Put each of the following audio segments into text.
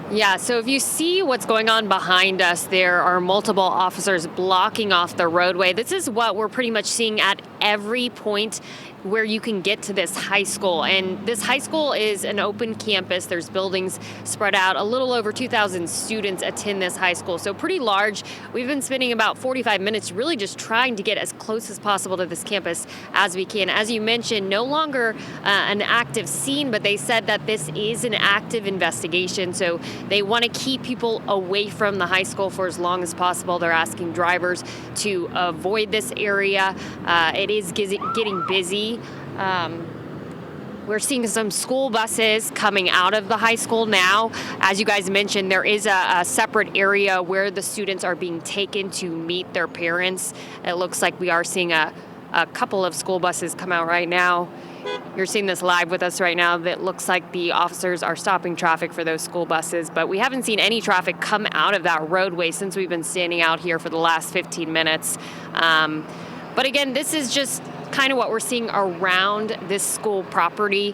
Yeah, so if you see what's going on behind us, there are multiple officers blocking off the roadway. This is what we're pretty much seeing at every point where you can get to this high school. And this high school is an open campus. There's buildings spread out. A little over 2,000 students attend this high school, so pretty large. We've been spending about 45 minutes really just trying to get as close as possible to this campus as we can. As you mentioned, no longer an active scene, but they said that this is an active investigation. So they want to keep people away from the high school for as long as possible. They're asking drivers to avoid this area. It is getting busy. We're seeing some school buses coming out of the high school now. As you guys mentioned, there is a separate area where the students are being taken to meet their parents. It looks like we are seeing a couple of school buses come out right now. You're seeing this live with us right now. That looks like the officers are stopping traffic for those school buses, but we haven't seen any traffic come out of that roadway since we've been standing out here for the last 15 minutes. But again, this is just kind of what we're seeing around this school property.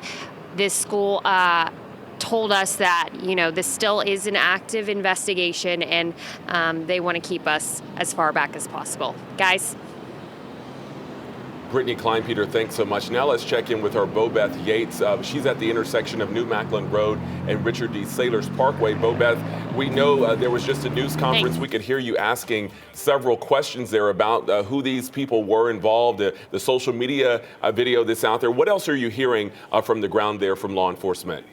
This school told us that, this still is an active investigation, and they want to keep us as far back as possible. Guys? Brittany Kleinpeter, thanks so much. Now let's check in with our Bobeth Yates. She's at the intersection of New Macklin Road and Richard D. Sailors Parkway. Bobeth, we know there was just a news conference. We could hear you asking several questions there about who these people were involved, the social media video that's out there. What else are you hearing from the ground there from law enforcement?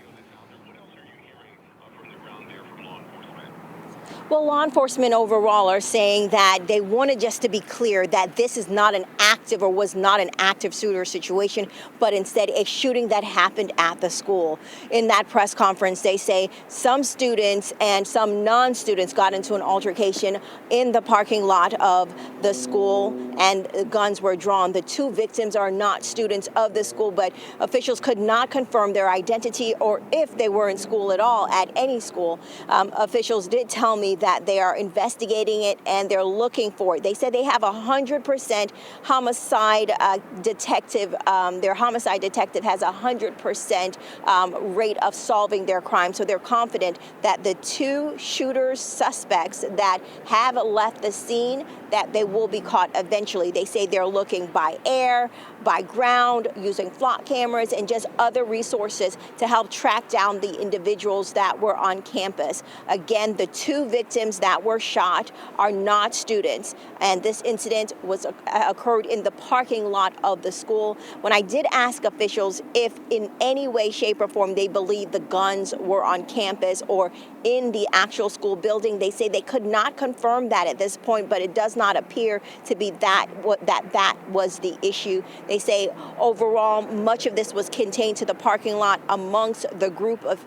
Well, law enforcement overall are saying that they wanted just to be clear that this is not an active or was not an active shooter situation, but instead a shooting that happened at the school. In that press conference, they say some students and some non-students got into an altercation in the parking lot of the school, and guns were drawn. The two victims are not students of the school, but officials could not confirm their identity or if they were in school at all, at any school. Officials did tell me that they are investigating it and they're looking for it. They said they have 100% homicide detective. Their homicide detective has 100% rate of solving their crime. So they're confident that the two shooters, suspects that have left the scene, that they will be caught eventually. They say they're looking by air, by ground, using flock cameras and just other resources to help track down the individuals that were on campus. Again, the two victims that were shot are not students, and this incident occurred in the parking lot of the school. When I did ask officials if in any way, shape, or form they believe the guns were on campus or in the actual school building, they say they could not confirm that at this point, but it does not appear to be that was the issue. They say overall, much of this was contained to the parking lot amongst the group of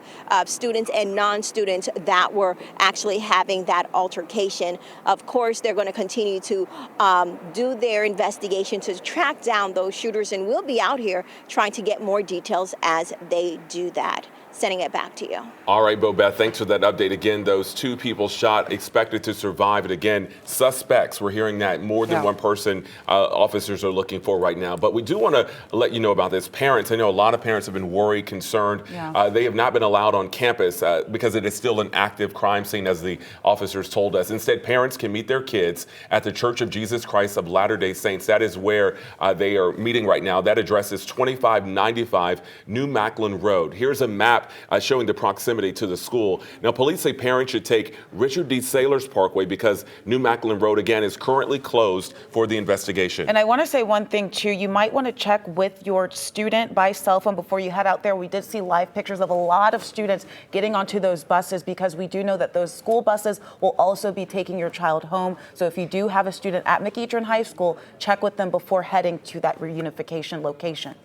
students and non-students that were actually having that altercation. Of course, they're going to continue to do their investigation to track down those shooters, and we'll be out here trying to get more details as they do that. Sending it back to you. All right, Bobeth, thanks for that update. Again, those two people shot, expected to survive. And again, suspects, we're hearing that more than one person officers are looking for right now. But we do want to let you know about this. Parents, I know a lot of parents have been worried, concerned. They have not been allowed on campus because it is still an active crime scene, as the officers told us. Instead, parents can meet their kids at the Church of Jesus Christ of Latter-day Saints. That is where they are meeting right now. That address is 2595 New Macklin Road. Here's a map showing the proximity to the school. Now, police say parents should take Richard D. Sailors Parkway because New Macklin Road, again, is currently closed for the investigation. And I want to say one thing, too. You might want to check with your student by cell phone before you head out there. We did see live pictures of a lot of students getting onto those buses because we do know that those school buses will also be taking your child home. So if you do have a student at McEachern High School, check with them before heading to that reunification location.